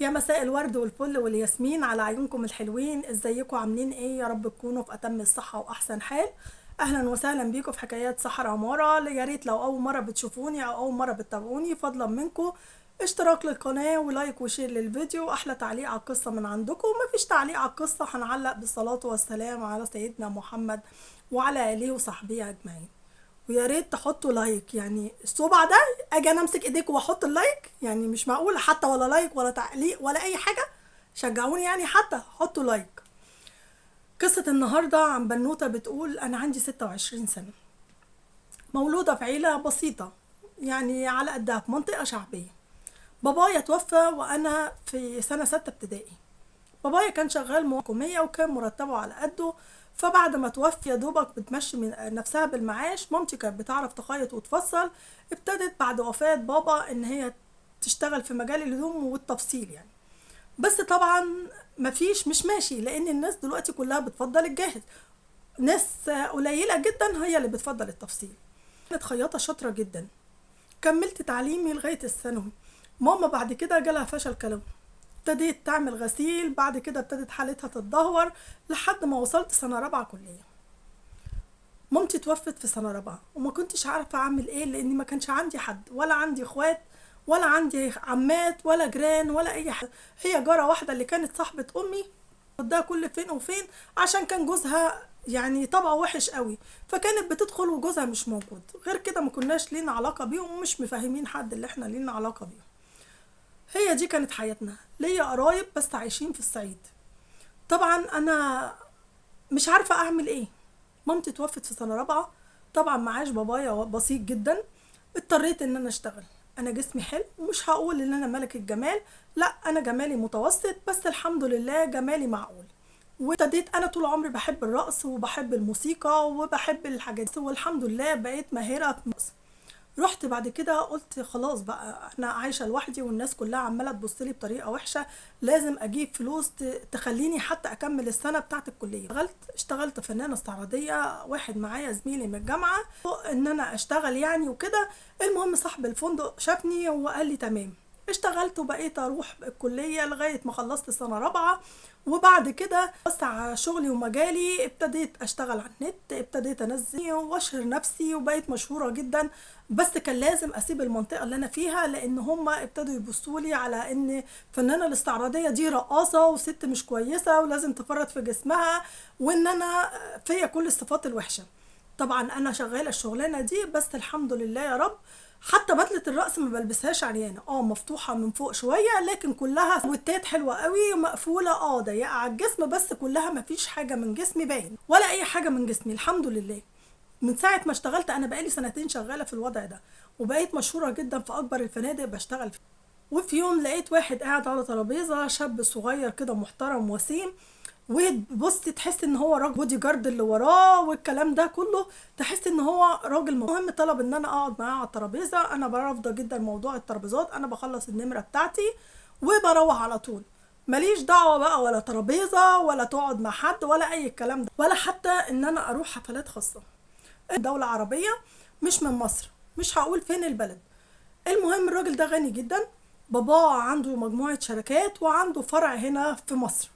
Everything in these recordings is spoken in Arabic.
يا مساء الورد والفل والياسمين على عيونكم الحلوين. ازيكم عاملين ايه؟ يا رب تكونوا في اتم الصحة واحسن حال. اهلا وسهلا بيكم في حكايات سحر عمارة. يا ريت لو اول مرة بتشوفوني او اول مرة بتتابعوني فضلا منكم اشتراك للقناة ولايك وشير للفيديو. احلى تعليق على القصة من عندكم. مفيش تعليق على القصة هنعلق بالصلاة والسلام على سيدنا محمد وعلى اله وصحبه اجمعين. ويا ريت تحطوا لايك، يعني الصبع ده اجي انا امسك ايديكم واحط اللايك، يعني مش معقول حتى ولا لايك ولا تعليق ولا اي حاجه. شجعوني يعني، حتى حطوا لايك. قصه النهارده عن بنوته بتقول انا عندي 26 سنه، مولوده في عيله بسيطه، يعني على قدها في منطقه شعبيه. بابايا توفى وانا في سنه 6 ابتدائي. بابايا كان شغال حكومية وكان مرتبه على قده. فبعد ما توفي يا دوبك بتمشي من نفسها بالمعاش. مامتي كانت بتعرف تخيط وتفصل. ابتدت بعد وفاة بابا ان هي تشتغل في مجال الهدوم والتفصيل يعني. بس طبعا مفيش، مش ماشي، لان الناس دلوقتي كلها بتفضل الجاهز. ناس قليلة جدا هي اللي بتفضل التفصيل. كانت خياطة شاطرة جدا. كملت تعليمي لغاية الثانوي. ماما بعد كده جالها فشل كلوي. ابتديت تعمل غسيل، بعد كده ابتدت حالتها تتدهور لحد ما وصلت سنة رابعة كلية. مامتي توفت في سنة رابعة وما كنتش عارفة اعمل ايه، لاني ما كانش عندي حد، ولا عندي اخوات ولا عندي عمات ولا جيران ولا اي حاجة. هي جارة واحدة اللي كانت صاحبة امي ده كل فين وفين، عشان كان جوزها يعني طبعه وحش قوي، فكانت بتدخل وجوزها مش موجود. غير كده ما كناش لينا علاقة بيهم ومش مفاهمين حد اللي احنا لينا علاقة بيهم. هي دي كانت حياتنا. ليا قرايب بس عايشين في الصعيد. طبعا انا مش عارفه اعمل ايه. مامتي توفت في سنه رابعه. طبعا معاش بابايا بسيط جدا. اضطريت ان انا اشتغل. انا جسمي حلو ومش هقول ان انا ملك الجمال، لا انا جمالي متوسط، بس الحمد لله جمالي معقول. وابتديت انا طول عمري بحب الرقص وبحب الموسيقى وبحب الحاجات دي، والحمد لله بقيت ماهره في الرقص. رحت بعد كده قلت خلاص بقى انا عايشه لوحدي والناس كلها عماله تبص لي بطريقه وحشه، لازم اجيب فلوس تخليني حتى اكمل السنه بتاعه الكليه. اشتغلت فنانه استعراضيه. واحد معايا زميلي من الجامعه ان انا اشتغل يعني وكده. المهم صاحب الفندق شافني وقال لي تمام. اشتغلت وبقيت اروح الكليه لغايه ما خلصت سنه رابعه. وبعد كده وسع شغلي ومجالي، ابتديت اشتغل على النت، ابتديت انزل واشهر نفسي وبقيت مشهوره جدا. بس كان لازم اسيب المنطقه اللي انا فيها، لان هم ابتدوا يبصوا لي على ان فنانه الاستعراضيه دي رقاصه وست مش كويسه ولازم تفرط في جسمها، وان انا فيا كل الصفات الوحشه. طبعا انا شغاله الشغلانه دي بس الحمد لله يا رب. حتى بدله الرقص ما بلبسهاش عريانه، مفتوحه من فوق شويه، لكن كلها سويتات حلوه قوي، مقفوله ضيقه على الجسم، بس كلها ما فيش حاجه من جسمي باين ولا اي حاجه من جسمي الحمد لله. من ساعة ما اشتغلت أنا بقالي سنتين شغالة في الوضع ده، وبقيت مشهورة جدا في أكبر الفنادق بشتغل فيه. وفي يوم لقيت واحد قاعد على ترابيزة، شاب صغير كده محترم وسيم، وبص تحس ان هو راجل بودي جارد اللي وراه والكلام ده كله، تحس ان هو راجل مهم. طلب ان انا اقعد معاه على الترابيزه. انا برافضه جدا موضوع الترابيزات، انا بخلص النمره بتاعتي وبروح على طول. ماليش دعوه بقى ولا ترابيزه ولا تقعد مع حد ولا اي الكلام ده، ولا حتى ان انا اروح حفلات خاصه. دولة عربية مش من مصر، مش هقول فين البلد. المهم الراجل ده غني جدا، باباه عنده مجموعة شركات وعنده فرع هنا في مصر.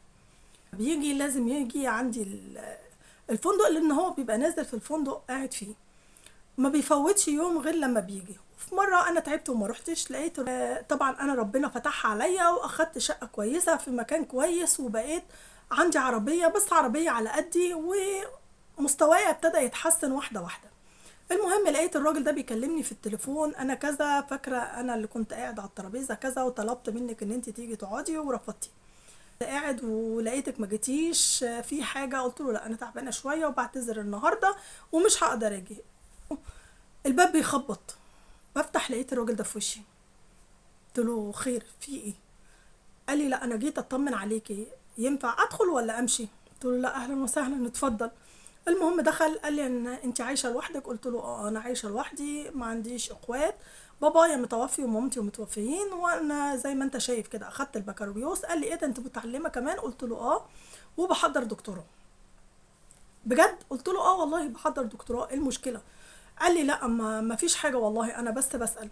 بيجي لازم يجي عندي الفندق، لان هو بيبقى نازل في الفندق قاعد فيه، ما بيفوتش يوم غير لما بيجي. في مرة انا تعبت وما رحتش، لقيت طبعا انا ربنا فتحها عليا واخدت شقة كويسة في مكان كويس، وبقيت عندي عربية، بس عربية على قدي، ومستواي ابتدى يتحسن واحدة واحدة. المهم لقيت الراجل ده بيكلمني في التليفون، انا كذا، فاكره انا اللي كنت قاعد على الترابيزه كذا وطلبت منك ان انت تيجي تقعدي ورفضتي. قاعد ولقيتك ما جيتيش في حاجه. قلت له لا انا تعبانه شويه وبعتذر النهارده ومش هقدر اجي. الباب بيخبط، بفتح لقيت الراجل ده في وشي. قلت له خير في ايه؟ قال لي لا انا جيت اطمن عليكي، ينفع ادخل ولا امشي؟ قلت له لا اهلا وسهلا اتفضل. المهم دخل قال لي ان انت عايشه لوحدك؟ قلت له انا عايشه لوحدي، ما عنديش اخوات، بابايا متوفي ومامتي متوفيين، وانا زي ما انت شايف كده اخدت البكالوريوس. قال لي ايه ده انت متعلمه كمان؟ قلت له وبحضر دكتوراه. بجد؟ قلت له والله بحضر دكتوراه، ايه المشكله؟ قال لي لا ما فيش حاجه والله انا بس بسال.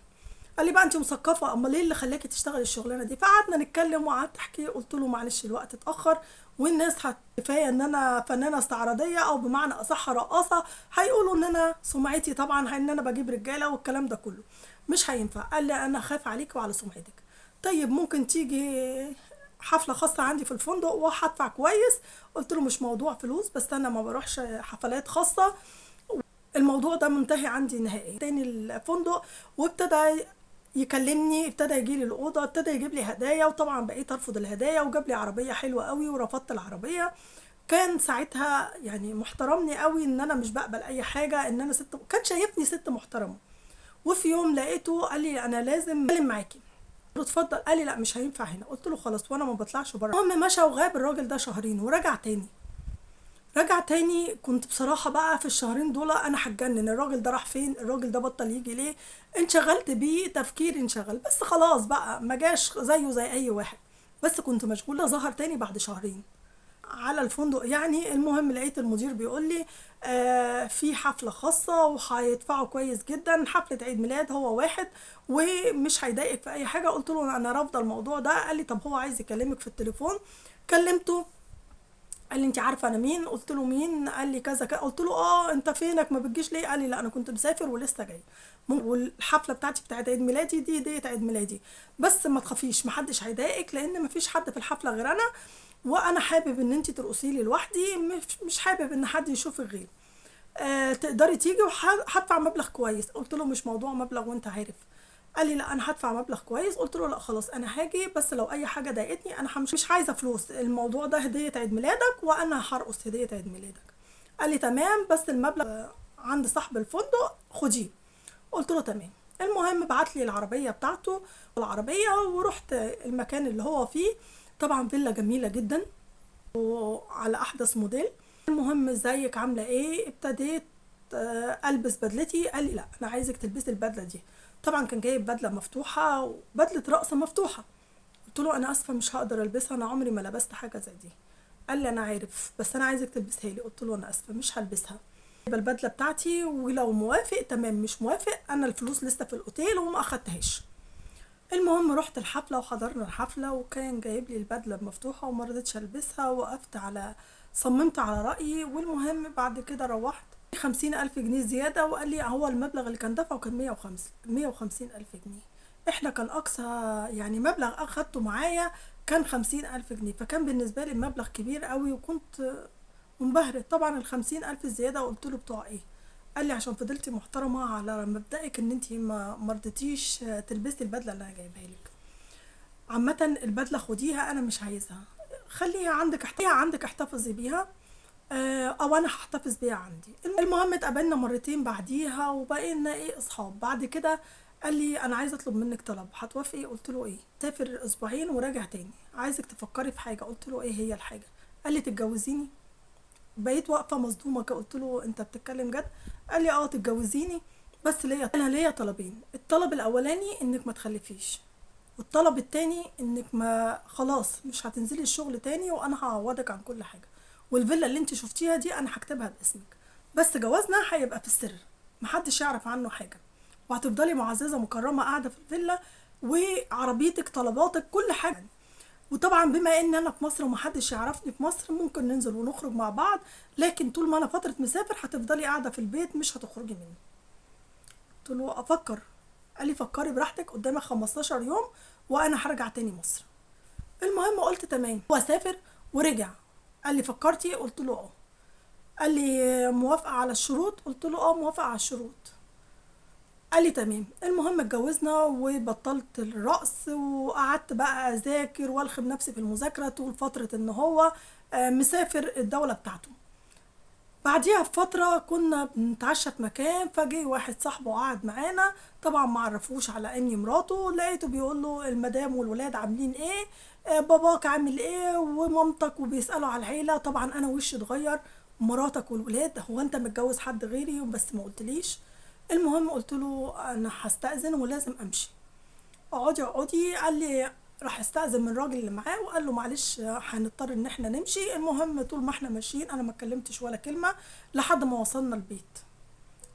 قال لي بقى انت مثقفه، امال ايه اللي خلاكي تشتغلي الشغلانه دي؟ فقعدنا نتكلم وقعدت احكي، قلت له معلش الوقت اتاخر، والناس كفايه ان انا فنانه استعراضيه او بمعنى اصح رقاصه، هيقولوا ان انا سمعتي طبعا ان انا بجيب رجاله والكلام ده كله، مش هينفع. قال لي انا خايف عليك وعلى سمعتك، طيب ممكن تيجي حفله خاصه عندي في الفندق وهدفع كويس. قلت له مش موضوع فلوس، بس انا ما بروحش حفلات خاصه، الموضوع ده منتهي عندي نهائي. تاني الفندق وابتدى يكلمني، ابتدى يجي لي الاوضه، ابتدى يجيب لي هدايا، وطبعا بقيت ارفض الهدايا، وجاب لي عربيه حلوه قوي ورفضت العربيه. كان ساعتها يعني محترمني قوي ان انا مش بقبل اي حاجه، ان انا ست، كان شايفني ست محترمه. وفي يوم لقيته قال لي انا لازم اتكلم معاكي، قلت له اتفضل. قال لي لا مش هينفع هنا. قلت له خلاص، وانا ما بطلعش بره. المهم مشى وغاب الراجل ده شهرين ورجع تاني. رجع تاني، كنت بصراحة بقى في الشهرين دول أنا هتجنن، الراجل ده راح فين؟ الراجل ده بطل يجي ليه؟ انشغلت بيه، تفكيري انشغل، بس خلاص بقى ما جاش زيه زي أي واحد، بس كنت مشغولة. ظهر تاني بعد شهرين على الفندق يعني. المهم لقيت المدير بيقول لي في حفلة خاصة وهيدفعوا كويس جدا، حفلة عيد ميلاد هو واحد ومش هيضايقك في أي حاجة. قلت له أنا رافضة الموضوع ده. قال لي طب هو عايز يكلمك في التليفون. كلمته، قال لي انت عارفه انا مين؟ قلت له مين؟ قال لي كذا كذا. قلت له اه انت فينك ما بتجيش ليه؟ قال لي لا انا كنت مسافر ولسه جاي، والحفله بتاعتي بتاعت عيد ميلادي دي عيد ميلادي، بس ما تخافيش محدش هيضايقك لان مفيش حد في الحفله غير انا، وانا حابب ان انت ترقصي لي لوحدي، مش حابب ان حد يشوفك غيري. تقدري تيجي وهدفع مبلغ كويس. قلت له مش موضوع مبلغ وانت عارف. قال لي لا انا هدفع مبلغ كويس. قلت له لا خلاص انا هاجي، بس لو اي حاجه ضايقتني انا همشي، مش عايزه فلوس، الموضوع ده هديه عيد ميلادك وانا هرقص هديه عيد ميلادك. قال لي تمام، بس المبلغ عند صاحب الفندق خديه. قلت له تمام. المهم بعت لي العربيه بتاعته، العربيه، ورحت المكان اللي هو فيه. طبعا فيلا جميله جدا وعلى احدث موديل. المهم ازيك عامله ايه؟ ابتديت البس بدلتي. قال لي لا انا عايزك تلبسي البدله دي. طبعا كان جايب بدله مفتوحه وبدله رقص مفتوحه. قلت له انا اسفه مش هقدر البسها، انا عمري ما لبست حاجه زي دي. قال لي انا عارف بس انا عايزك تلبسها لي. قلت له انا اسفه مش هلبسها، يبقى البدله بتاعتي، ولو موافق تمام، مش موافق انا الفلوس لسه في الاوتيل وما اخدتهاش. المهم رحت الحفله وحضرنا الحفله، وكان جايب لي البدله المفتوحه وما رضيتش البسها، وقفت على، صممت على رايي. والمهم بعد كده روحت 50,000 جنيه زياده، وقال لي هو المبلغ اللي كان دفعه كان 150,000 جنيه. احنا كان اقصى يعني مبلغ اخدته معايا كان 50,000 جنيه، فكان بالنسبه لي مبلغ كبير قوي، وكنت منبهرة. طبعا ال50,000 الزياده قلت له بتوع ايه؟ قال لي عشان فضلتي محترمه على مبدأك ان انتي ما مرضتيش تلبسي البدله اللي انا جايبها لك. عامه البدله خديها انا مش عايزها، خليها عندك، احتفظي بيها. او انا هحتفظ بيها عندي. المهم اتقابلنا مرتين بعديها وبقينا ايه اصحاب. بعد كده قال لي انا عايزه اطلب منك طلب، هتوافقي؟ قلت له ايه؟ سافر اسبوعين وراجع تاني، عايزك تفكري في حاجه. قلت له ايه هي الحاجه؟ قال لي تتجوزيني. بقيت واقفه مصدومه، قلت له انت بتتكلم جد؟ قال لي اه تتجوزيني، بس انا ليا طلبين. الطلب الاولاني انك ما تخلفيش، والطلب التاني انك ما خلاص مش هتنزلي الشغل تاني، وانا هعوضك عن كل حاجه، والفيلا اللي انت شفتيها دي انا هكتبها باسمك، بس جوازنا هيبقى في السر، محدش يعرف عنه حاجه، وهتفضلي معززه مكرمه قاعده في الفيلا، وعربيتك طلباتك كل حاجه. وطبعا بما ان انا في مصر ومحدش يعرفني في مصر، ممكن ننزل ونخرج مع بعض، لكن طول ما انا فتره مسافر هتفضلي قاعده في البيت مش هتخرجي منه. قلت له افكر. قال لي فكري براحتك، قدامك 15 يوم وانا هرجع تاني مصر. المهم قلت تمام، واسافر. ورجع قال لي فكرتي؟ قلت له اه. قال لي موافقه على الشروط؟ قلت له اه موافقه على الشروط. قال لي تمام. المهم اتجوزنا وبطلت الرقص، وقعدت بقى اذاكر والخم نفسي في المذاكره طول فتره ان هو مسافر الدوله بتاعته. بعديها بفتره كنا بنتعشى في مكان، فجه واحد صاحبه قعد معانا، طبعا ما عرفوش على اني مراته. لقيته بيقول له المدام والولاد عاملين ايه؟ باباك عامل ايه ومامتك؟ وبيسالوا على العيله. طبعا انا وشي اتغير، مراتك والولاد؟ هو انت متجوز حد غيري بس ما قلتليش؟ المهم قلت له انا هستأذن ولازم امشي. اقعدي. قال لي راح استأذن من الراجل اللي معاه وقال له معلش هنضطر ان احنا نمشي. المهم طول ما احنا ماشيين انا ما اتكلمتش ولا كلمة لحد ما وصلنا البيت.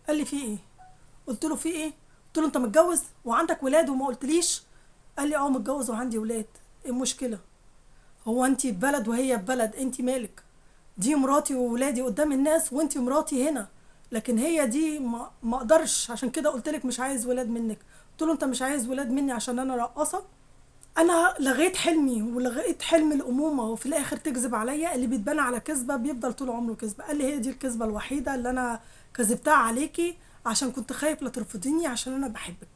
قال لي في ايه؟ قلت له في ايه؟ قلت له انت متجوز وعندك ولاد وما قلتليش؟ قال لي اه متجوز وعندي ولاد. ايه المشكله؟ هو انت في بلد وهي في بلد، انت مالك؟ دي مراتي وولادي قدام الناس وانت مراتي هنا، لكن هي دي ما اقدرش، عشان كده قلت لك مش عايز ولاد منك. قلت له انت مش عايز ولاد مني عشان انا رقاصه؟ انا لغيت حلمي ولغيت حلم الامومه وفي الاخر تكذب عليا؟ اللي بيتبنى على كذبه بيفضل طول عمره كذبه. قال لي هي دي الكذبه الوحيده اللي انا كذبتها عليكي عشان كنت خايف لا ترفضيني عشان انا بحبك.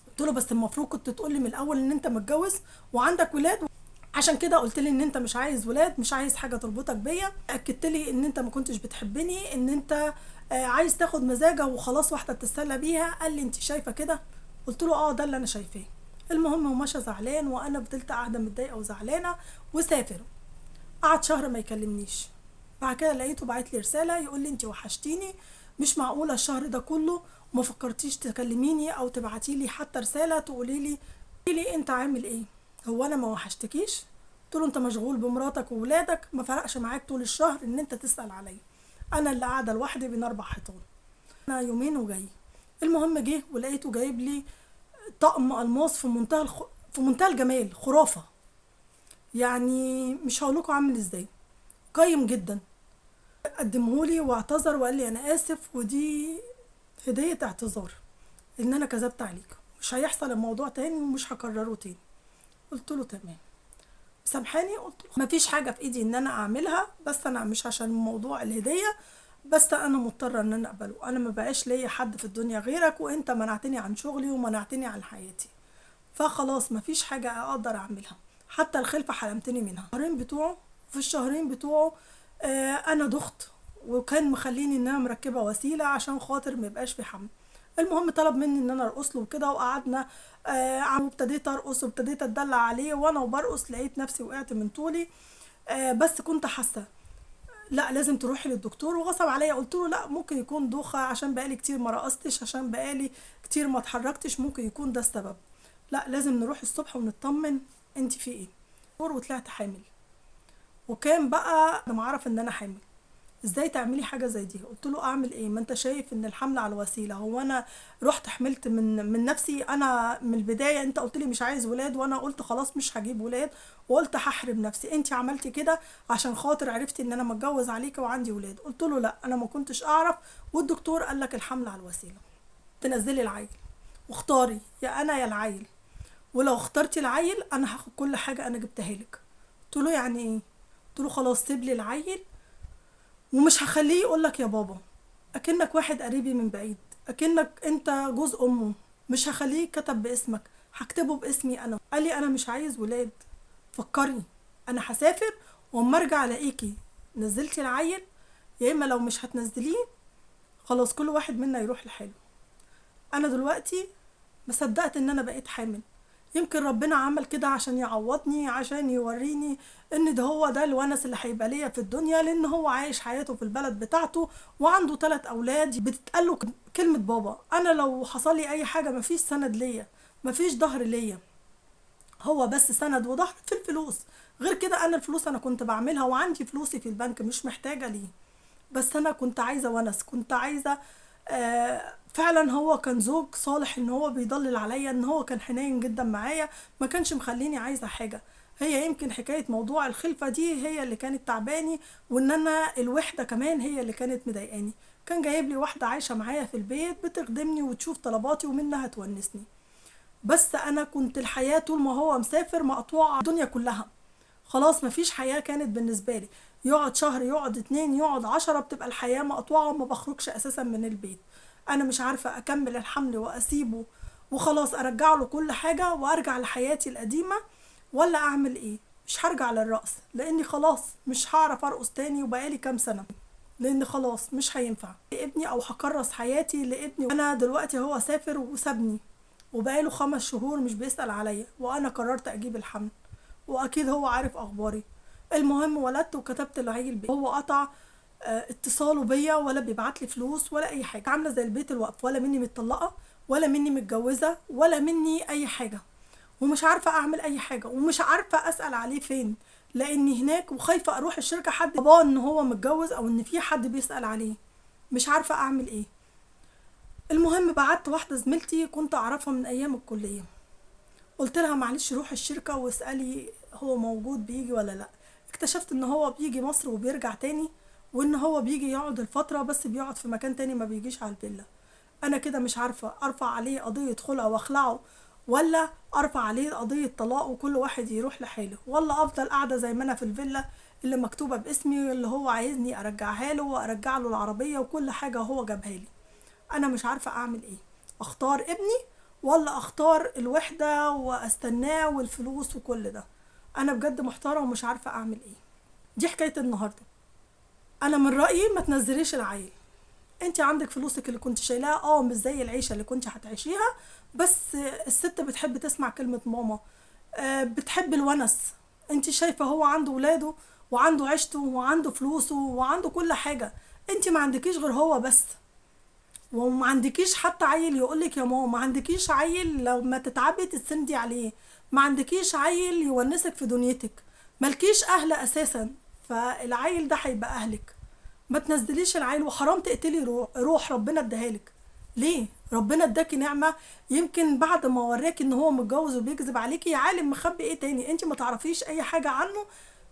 قلت له بس المفروض كنت تقولي من الاول ان انت متجوز وعندك ولاد، عشان كده قلت لي ان انت مش عايز ولاد، مش عايز حاجه تربطك بيا. اكدت لي ان انت ما كنتش بتحبني، ان انت عايز تاخد مزاجه وخلاص واحده تتسلى بيها. قال لي انت شايفه كده؟ قلت له اه ده اللي انا شايفاه. المهم هو مشى زعلان وانا فضلت قاعده متضايقه وزعلانه وسافر. قعد شهر ما يكلمنيش. بعد كده لقيته بعت لي رساله يقول لي انت وحشتيني، مش معقوله الشهر ده كله وما فكرتيش تكلميني او تبعتي لي حتى رساله تقولي لي انت عامل ايه؟ هو انا ما وحشتكيش؟ قلت له انت مشغول بمراتك وولادك، ما فرقش معاك طول الشهر ان انت تسال عليا. انا اللي قاعده لوحدي بين 4 حيطان. انا يومين وجاي. المهم جه ولقيته جايب لي طقم الماس في منتهى الجمال، خرافه. يعني مش هقولكوا عامل ازاي، قيم جدا. قدمهولي واعتذر وقال لي انا اسف ودي هديه اعتذار ان انا كذبت عليك، مش هيحصل الموضوع تاني ومش هكرره تاني. قلت له تمام. سامحاني؟ قلت له مفيش حاجه في ايدي ان انا اعملها، بس انا مش عشان موضوع الهديه، بس انا مضطره ان انا اقبله. انا ما بقاش ليا حد في الدنيا غيرك، وانت منعتني عن شغلي ومنعتني عن حياتي، فخلاص مفيش حاجه اقدر اعملها. حتى الخلفه حرمتني منها. الشهرين بتوعه، في الشهرين بتوعه انا ضغط، وكان مخليني ان انا مركبه وسيله عشان خاطر ما يبقاش في حمل. المهم طلب مني ان انا ارقص له وكده، وقعدنا وابتديت ارقص وابتديت اتدلع عليه، وانا برقص لقيت نفسي وقعت من طولي. بس كنت حاسه لا لازم تروحي للدكتور، وغصب عليا قلت له لا ممكن يكون دوخه عشان بقالي كتير ما رقصتش، عشان بقالي كتير ما اتحركتش، ممكن يكون ده السبب. لا لازم نروح الصبح ونطمن انت في ايه. وطلعت حامل. وكان بقى لما اعرف ان انا حامل، ازاي تعملي حاجه زي دي؟ قلت له اعمل ايه؟ ما انت شايف ان الحمل على الوسيله. هو انا رحت حملت من نفسي؟ انا من البدايه انت قلت لي مش عايز ولاد، وانا قلت خلاص مش هجيب ولاد، وقلت هحرم نفسي. انت عملتي كده عشان خاطر عرفتي ان انا متجوز عليك وعندي ولاد. قلت له لا انا ما كنتش اعرف، والدكتور قال لك الحمل على الوسيله، تنزلي العيل واختاري يا انا يا العيل، ولو اخترتي العيل انا هاخد كل حاجه انا جبتها لك. قلت له يعني ايه؟ قلت له خلاص سيب لي العيل ومش هخليه يقول لك يا بابا، اكنك واحد قريبي من بعيد، اكنك انت جوز امه. مش هخليه كتب باسمك، هكتبه باسمي انا. قال لي انا مش عايز ولاد، فكري انا هسافر واما ارجع الاقيكي نزلتي العيل، يا اما لو مش هتنزليه خلاص كل واحد منا يروح لحاله. انا دلوقتي ما صدقت ان انا بقيت حامل. يمكن ربنا عمل كده عشان يعوضني، عشان يوريني ان ده هو ده الونس اللي هيبقى ليا في الدنيا، لان هو عايش حياته في البلد بتاعته وعنده 3 اولاد بتتقاله كلمة بابا. انا لو حصل لي اي حاجة مفيش سند ليا، مفيش ظهر ليا، هو بس سند وظهر في الفلوس. غير كده انا الفلوس انا كنت بعملها وعندي فلوسي في البنك مش محتاجة ليه، بس انا كنت عايزة ونس، كنت عايزة فعلا. هو كان زوج صالح، ان هو بيضلل عليا، ان هو كان حنين جدا معايا، ما كانش مخليني عايزه حاجه. هي يمكن حكايه موضوع الخلفه دي هي اللي كانت تعباني، وان انا الوحده كمان هي اللي كانت مضايقاني. كان جايب لي واحده عايشه معايا في البيت بتخدمني وتشوف طلباتي ومنها تونسني. بس انا كنت الحياه طول ما هو مسافر مقطوعه الدنيا كلها، خلاص مفيش حياه كانت بالنسبه لي. يقعد شهر، يقعد 2، يقعد 10، بتبقى الحياه مقطوعه وما بخرجش اساسا من البيت. انا مش عارفه اكمل الحمل واسيبه وخلاص ارجع له كل حاجه وارجع لحياتي القديمه، ولا اعمل ايه؟ مش هرجع للرقص لاني خلاص مش هعرف ارقص تاني، وبقالي كام سنه، لان خلاص مش هينفع ابني او هكرس حياتي لابني. انا دلوقتي هو سافر وسابني وبقاله 5 شهور مش بيسأل عليا، وانا قررت اجيب الحمل واكيد هو عارف اخباري. المهم ولدت وكتبت العيل بيه. هو قطع اتصاله بيا ولا بيبعت لي فلوس ولا اي حاجه، عامله زي البيت الوقف، ولا مني متطلقه ولا مني متجوزه ولا مني اي حاجه، ومش عارفه اعمل اي حاجه ومش عارفه اسال عليه فين، لاني هناك وخايفه اروح الشركه حد باباه ان هو متجوز او ان في حد بيسال عليه. مش عارفه اعمل ايه. المهم بعت واحده زميلتي كنت اعرفها من ايام الكليه، قلت لها معلش روحي الشركه واسالي هو موجود بيجي ولا لا. اكتشفت ان هو بيجي مصر وبيرجع تاني، وان هو بيجي يقعد الفتره بس بيقعد في مكان تاني ما بيجيش على الفيلا. انا كده مش عارفه ارفع عليه قضيه خلع واخلعه، ولا ارفع عليه قضيه طلاق وكل واحد يروح لحاله، ولا افضل قاعده زي ما انا في الفيلا اللي مكتوبه باسمي اللي هو عايزني ارجعها له وارجع له العربيه وكل حاجه هو جابها لي. انا مش عارفه اعمل ايه، اختار ابني ولا اختار الوحده واستناه والفلوس وكل ده؟ انا بجد محتاره ومش عارفه اعمل ايه. دي حكايه النهارده. انا من رايي ما تنزليش العيل. انت عندك فلوسك اللي كنت شايلاها، مش زي العيشه اللي كنت هتعيشيها، بس الست بتحب تسمع كلمه ماما، بتحب الونس. انت شايفه هو عنده ولاده وعنده عيشته وعنده فلوسه وعنده كل حاجه، انت ما عندكيش غير هو بس. وما عندكيش حتى عيل يقولك يا ماما، ما عندكيش عيل لما تتعبي تسندي عليه، ما عندكيش عيل يونسك في دنيتك، ملكيش اهل اساسا، فالعيل ده هيبقى اهلك. ما تنزليش العيل، وحرام تقتلي روح ربنا اداهالك. ليه؟ ربنا اداكي نعمه، يمكن بعد ما وراكي ان هو متجوز وبيكذب عليكي يا عالم مخبي ايه تاني. انت ما تعرفيش اي حاجه عنه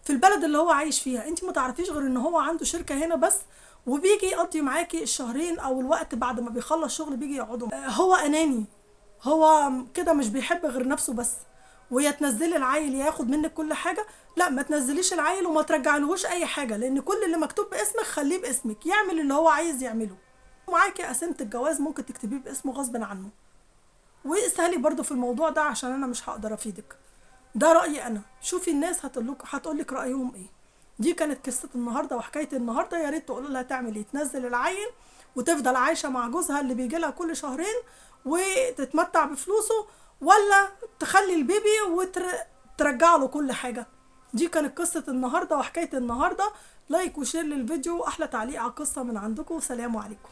في البلد اللي هو عايش فيها، انت ما تعرفيش غير ان هو عنده شركه هنا بس، وبيجي يقضي معاكي الشهرين او الوقت بعد ما بيخلص شغل بيجي يقعدوا. هو اناني، هو كده مش بيحب غير نفسه بس. ويا تنزلي العيل يا ياخد منك كل حاجه. لا، ما تنزليش العيل وما ترجعلهوش اي حاجه، لان كل اللي مكتوب باسمك خليه باسمك، يعمل اللي هو عايز يعمله. معاكي قسيمه الجواز ممكن تكتبيه باسمه غصب عنه. واسهلي برضو في الموضوع ده عشان انا مش هقدر افيدك. ده رأيي انا، شوفي الناس هتقولك رأيهم ايه. دي كانت قصة النهاردة وحكاية النهاردة. يا ريت تقولوا لها تعمل ايه، تنزل العيل وتفضل عايشة مع جوزها اللي بيجي لها كل شهرين وتتمتع بفلوسه، ولا تخلي البيبي وترجع له كل حاجة. دي كانت قصة النهاردة وحكاية النهاردة. لايك وشير للفيديو، واحلى تعليق على القصة من عندكم، وسلام عليكم.